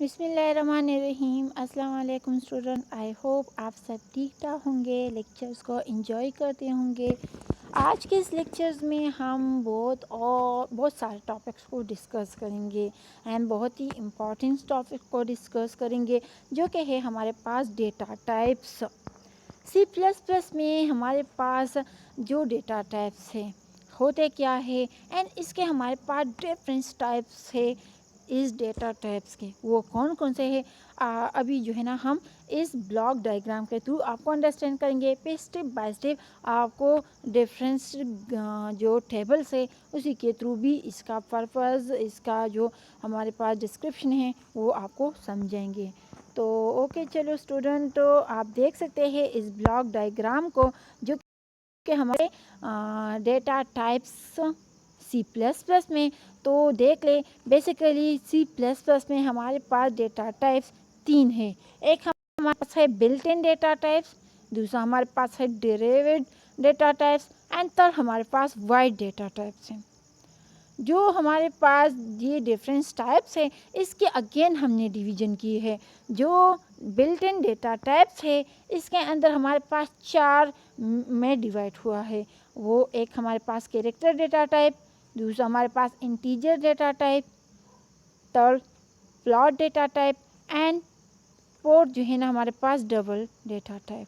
बिस्मिल्लाहिर्रहमानिर्रहीम। अस्सलाम वालेकुम स्टूडेंट। आई होप आप सब ठीक ठाक होंगे, लेक्चर्स को एंजॉय करते होंगे। आज के इस लेक्चर्स में हम बहुत सारे टॉपिक्स को डिस्कस करेंगे एंड बहुत ही इम्पॉर्टेंट टॉपिक को डिस्कस करेंगे जो कि है हमारे पास data types. C plus plus में हमारे पास जो डेटा टाइप्स है होते क्या है एंड इसके हमारे पास डिफरेंट टाइप्स है। इस डेटा टाइप्स के वो कौन कौन से हैं अभी जो है ना हम इस ब्लॉक डायग्राम के थ्रू आपको अंडरस्टैंड करेंगे। पे स्टेप बाय स्टेप आपको डिफरेंस जो टेबल्स है उसी के थ्रू भी इसका पर्पज़, इसका जो हमारे पास डिस्क्रिप्शन है वो आपको समझेंगे। तो ओके चलो स्टूडेंट, तो आप देख सकते हैं इस ब्लॉक डायग्राम को जो कि हमारे data types C plus plus में। तो देख ले, बेसिकली सी प्लस प्लस में हमारे पास डेटा टाइप्स तीन है। एक हमारे पास है बिल्ट इन डेटा टाइप्स, दूसरा हमारे पास है डेरिवेड डेटा टाइप्स एंड थर्ड हमारे पास वाइड डेटा टाइप्स हैं। जो हमारे पास ये डिफरेंस टाइप्स है इसके अगेन हमने डिवीज़न की है। जो बिल्ट इन डेटा टाइप्स है इसके अंदर हमारे पास चार में डिवाइड हुआ है। वो एक हमारे पास कैरेक्टर डेटा टाइप, दूसरा हमारे पास integer data type, third float data type and fourth जो है ना हमारे पास डबल डेटा टाइप।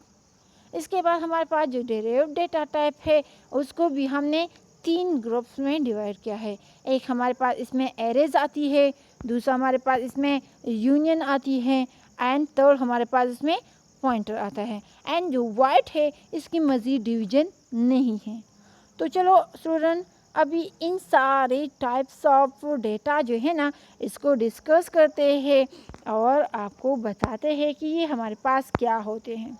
इसके बाद हमारे पास जो डेरिवेटिव डेटा टाइप है उसको भी हमने तीन ग्रुप्स में डिवाइड किया है। एक हमारे पास इसमें एरेज आती है, दूसरा हमारे पास इसमें यूनियन आती है एंड थर्ड हमारे पास इसमें पॉइंटर आता है। एंड जो वाइट है इसकी मज़ीद डिवीज़न नहीं है। तो चलो स्टूडेंट, अभी इन सारे टाइप्स ऑफ डेटा जो है ना इसको डिस्कस करते हैं और आपको बताते हैं कि ये हमारे पास क्या होते हैं।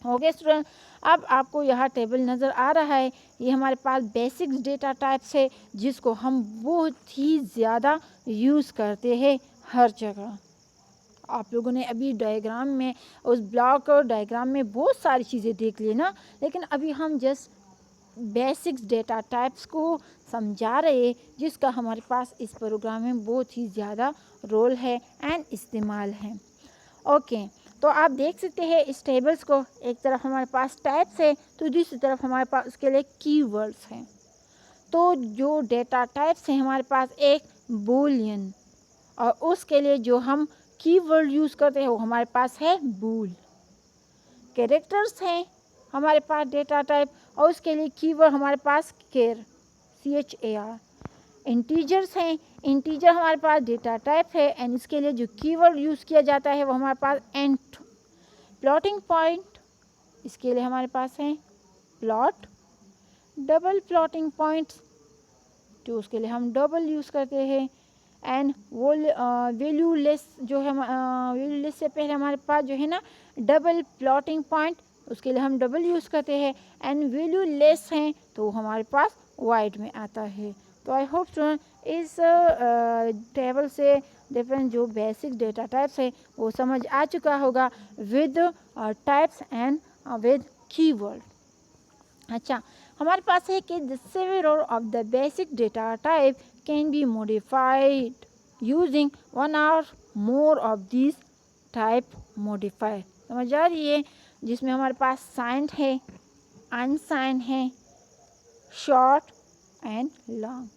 ओके स्टूडेंट, अब आपको यहाँ टेबल नज़र आ रहा है। ये हमारे पास बेसिक्स डेटा टाइप्स है जिसको हम बहुत ही ज़्यादा यूज़ करते हैं हर जगह। आप लोगों ने अभी डायग्राम में उस ब्लॉक और डायग्राम में बहुत सारी चीज़ें देख ली ना, लेकिन अभी हम जस्ट बेसिक्स डेटा टाइप्स को समझा रहे जिसका हमारे पास इस प्रोग्राम में बहुत ही ज़्यादा रोल है एंड इस्तेमाल है। ओके, तो आप देख सकते हैं इस टेबल्स को, एक तरफ हमारे पास टाइप्स है तो दूसरी तरफ हमारे पास उसके लिए कीवर्ड्स हैं। तो जो डेटा टाइप्स हैं हमारे पास एक बूलियन, और उसके लिए जो हम कीवर्ड यूज़ करते हैं वो हमारे पास है बूल। कैरेक्टर्स हैं हमारे पास डेटा टाइप और उसके लिए कीवर्ड हमारे पास केर, CHAR। इंटीजर्स हैं, इंटीजर हमारे पास डेटा टाइप है एंड इसके लिए जो कीवर्ड यूज़ किया जाता है वो हमारे पास एंट। प्लॉटिंग पॉइंट, इसके लिए हमारे पास है प्लॉट। डबल प्लॉटिंग पॉइंट्स, तो उसके लिए हम डबल यूज़ करते हैं। एंड वो वैल्यूलेस जो है, वैल्यूलेस से पहले हमारे पास जो है ना डबल प्लॉटिंग पॉइंट, उसके लिए हम डबल यूज़ करते हैं। एंड वैल्यूलेस हैं तो हमारे पास वाइड में आता है। तो आई होप स्टूडेंट इस टेबल से डिफरेंट जो बेसिक डेटा टाइप्स है वो समझ आ चुका होगा with types and with keyword. अच्छा, हमारे पास है कि the several of the basic data type can be modified using one or more of these type modifier। समझ आ रही है, जिसमें हमारे पास साइंड है, अनसाइंड है, short and long.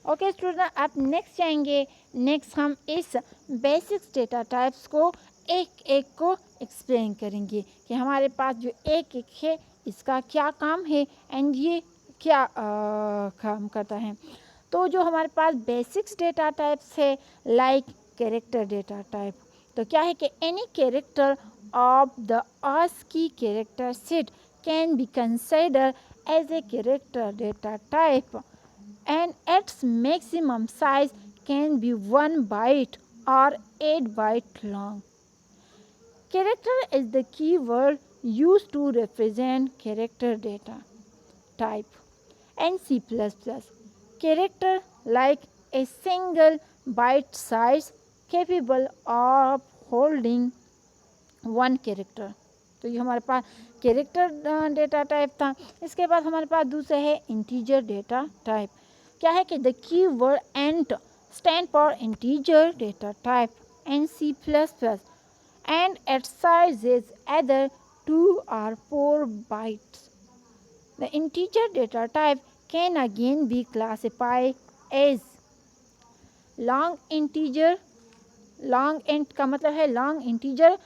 Okay student, आप नेक्स्ट जाएंगे। नेक्स्ट हम इस बेसिक्स डेटा टाइप्स को एक एक को एक्सप्लेन करेंगे कि हमारे पास जो एक एक है इसका क्या काम है एंड ये क्या काम करता है। तो जो हमारे पास बेसिक्स डेटा टाइप्स है लाइक कैरेक्टर डेटा टाइप, तो क्या है कि any character of the ASCII character set can be consider as a character data type and its maximum size can be 1 byte or 8 byte long. Character is the keyword used to represent character data type. And C++, character like a single byte size capable of holding one character। तो ये हमारे पास character data type था। इसके बाद हमारे पास दूसरा है integer data type. क्या है कि the keyword ant stand for integer data type in C++ and its size is either 2 or 4 bytes. The integer data type can again be classified as long integer, long int का मतलब है long integer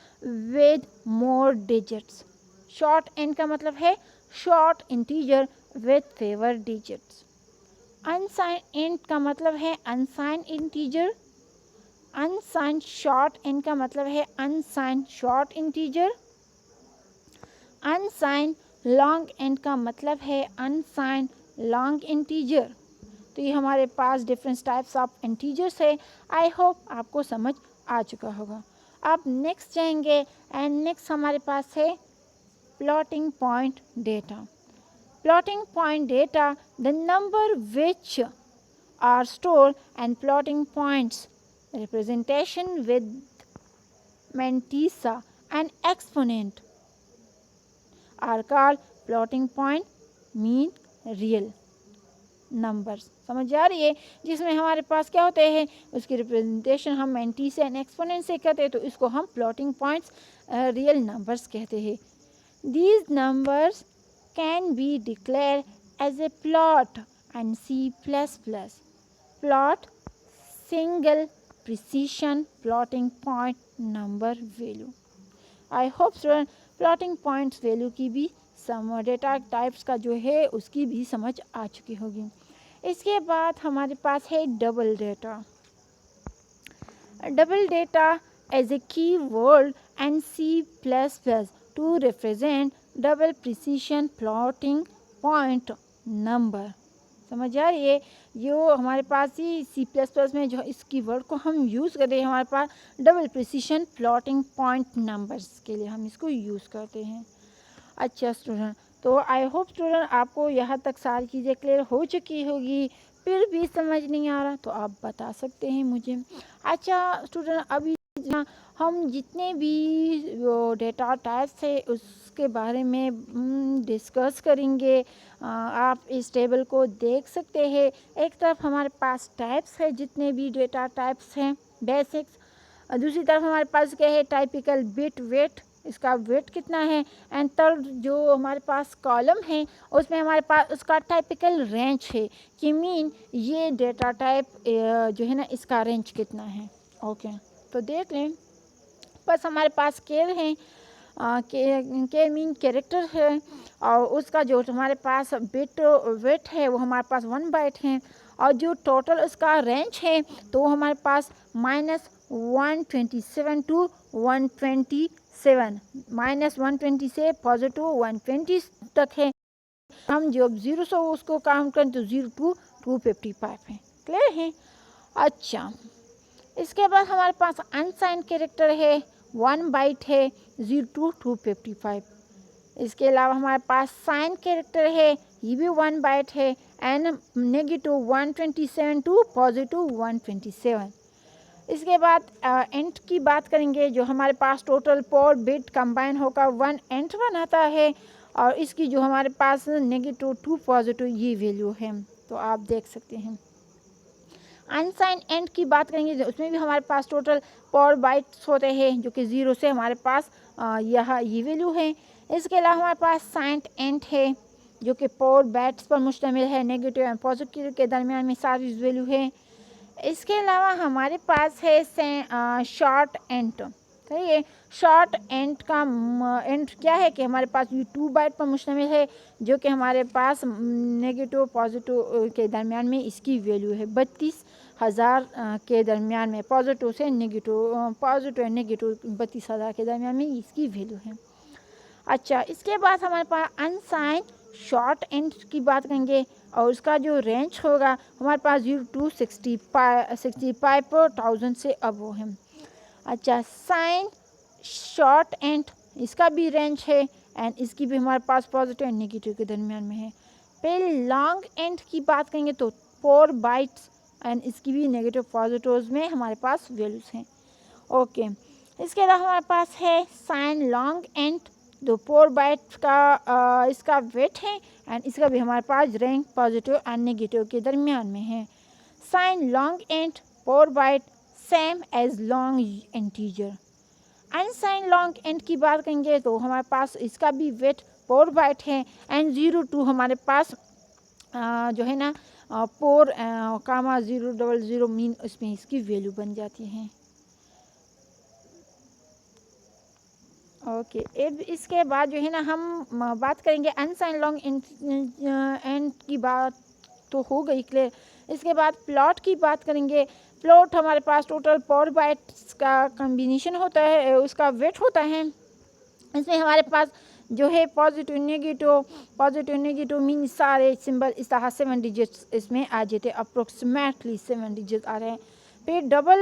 with more digits. Short int का मतलब है short integer with fewer digits. Unsigned int का मतलब है unsigned integer. Unsigned short int का मतलब है unsigned short integer. Unsigned long int का मतलब है unsigned long integer. तो ये हमारे पास डिफरेंट टाइप्स ऑफ इंटीजर्स है. आई होप आपको समझ आ चुका होगा. अब नेक्स्ट जाएंगे एंड नेक्स्ट हमारे पास है plotting point data. Plotting point data, the number which are stored and plotting points representation with mantissa and exponent are called plotting point mean real numbers. समझ आ रही है. जिसमें हमारे पास क्या होते हैं उसकी रिप्रेजेंटेशन हम mantissa एंड एक्सपोनेंट से करते हैं तो इसको हम प्लॉटिंग पॉइंट्स रियल नंबर्स कहते हैं. These numbers can be declared as a plot and C++. Plot single precision plotting point number value. I hope student plotting points value की भी डेटा टाइप्स का जो है उसकी भी समझ आ चुकी होगी. इसके बाद हमारे पास है double data. Double data as a keyword and C++ to represent double precision plotting point number. समझ आ रही है. जो हमारे पास ही C++ में जो इस कीवर्ड को हम यूज़ करते हैं हमारे पास double precision plotting point numbers के लिए हम इसको यूज़ करते हैं. अच्छा स्टूडेंट, तो आई होप स्टूडेंट आपको यहाँ तक सारी चीज़ें क्लियर हो चुकी होगी. फिर भी समझ नहीं आ रहा तो आप बता सकते हैं मुझे. अच्छा स्टूडेंट, अभी हम जितने भी डेटा टाइप्स है उसके बारे में डिस्कस करेंगे. आप इस टेबल को देख सकते हैं. एक तरफ हमारे पास टाइप्स है जितने भी डेटा टाइप्स हैं बेसिक्स. दूसरी तरफ हमारे पास क्या है टाइपिकल बिट वेट, इसका वेट कितना है. एंड थर्ड जो हमारे पास कॉलम है उसमें हमारे पास उसका टाइपिकल रेंज है कि मीन ये डेटा टाइप जो है ना इसका रेंज कितना है. ओके तो देख लें. बस हमारे पास केर है के मीन कैरेक्टर है और उसका जो हमारे पास बिट वेट है वो हमारे पास 1 बाइट है और जो टोटल उसका रेंज है तो हमारे पास -127 to 127 -120 से पॉजिटिव 120 तक है. हम जो 0 से उसको काउंट करें तो 0 to 255 है. क्लियर है. अच्छा, इसके बाद हमारे पास अनसाइंड कैरेक्टर है 1 बाइट है 0 to 255. इसके अलावा हमारे पास साइन कैरेक्टर है ये भी 1 बाइट है एंड नेगेटिव 127 टू पॉजिटिव 127. इसके बाद एंट की बात करेंगे जो हमारे पास टोटल 4 बिट कंबाइन होकर 1 एंट बनाता है और इसकी जो हमारे पास नेगेटिव 2 पॉजिटिव ये वैल्यू है. तो आप देख सकते हैं. अनसाइन एंड की बात करेंगे उसमें भी हमारे पास टोटल 4 बाइट्स होते हैं जो कि 0 से हमारे पास ये वैल्यू है. इसके अलावा हमारे पास साइंट एंड है जो कि 4 बाइट्स पर मुश्तमिल है. नेगेटिव एंड पॉजिटिव के दरमियान में सारी वैल्यू है. इसके अलावा हमारे पास है शॉर्ट एंड. सही है. शॉर्ट एंड का एंड क्या है कि हमारे पास ये 2 बाइट पर मुश्तमिल है जो कि हमारे पास नेगेटिव पॉजिटिव के दरमियान में इसकी वैल्यू है 32,000 के दरमियान में. पॉजिटिव से नेगेटिव, पॉजिटिव एंड नेगेटिव 32,000 के दरमियान में इसकी वैल्यू है. अच्छा, इसके बाद हमारे पास अनसाइन शॉर्ट एंड की बात करेंगे और उसका जो रेंज होगा हमारे पास 0 to 65,000 से अब वो है. अच्छा, साइन शॉर्ट एंड इसका भी रेंज है एंड इसकी भी हमारे पास पॉजिटिव एंड नेगेटिव के दरमियान में है. फिर लॉन्ग एंड की बात करेंगे तो 4 बाइट्स एंड इसकी भी नेगेटिव पॉजिटिव्स में हमारे पास वैल्यूज़ हैं. ओके, इसके अलावा हमारे पास है साइन लॉन्ग एंड जो 4 बाइट का इसका वेट है एंड इसका भी हमारे पास रेंज पॉजिटिव एंड नेगेटिव के दरमियान में है. Sign long and 4 byte same as long integer. Unsign long int की बात करेंगे तो हमारे पास इसका भी वेट 4 बाइट है एंड 02 हमारे पास जो है ना 4 कामा 000 मीन उसमें इसकी वैल्यू बन जाती है। ओके इसके बाद जो है ना हम बात करेंगे अनसाइन लॉन्ग इंट की बात तो हो गई क्लियर। इसके बाद प्लॉट की बात करेंगे। प्लॉट हमारे पास टोटल 4 बाइट्स का कॉम्बिनेशन होता है, उसका वेट होता है। इसमें हमारे पास जो है पॉजिटिव नेगेटिव मीन सारे सिंबल इस तरह 7 डिजिट्स इसमें आ जाते हैं, अप्रोक्सीमेटली 7 डिजिट आ रहे हैं। फिर डबल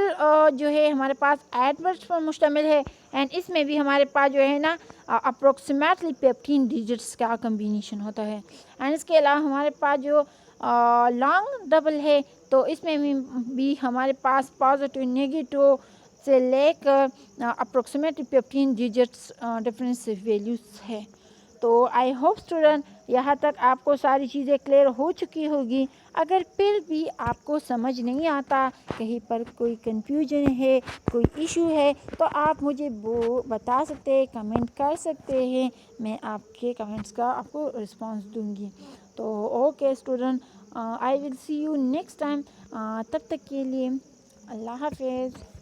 जो है हमारे पास एडवर्ड्स पर मुश्तमिल है एंड इसमें भी हमारे पास जो है ना अप्रोक्सीमेटली 15 डिजिट्स का कम्बिनेशन होता है। एंड इसके अलावा हमारे पास जो लॉन्ग डबल है तो इसमें भी हमारे पास पॉजिटिव नेगेटिव से लेकर अप्रोक्सीमेटली 15 डिजिट्स डिफरेंस वैल्यूज़ है। तो आई होप स्टूडेंट यहाँ तक आपको सारी चीज़ें क्लियर हो चुकी होगी। अगर फिर भी आपको समझ नहीं आता, कहीं पर कोई कंफ्यूजन है, कोई इशू है, तो आप मुझे वो बता सकते हैं, कमेंट कर सकते हैं। मैं आपके कमेंट्स का आपको रिस्पांस दूंगी। तो okay student, I will see you next time. तब तक के लिए अल्लाह हाफिज़।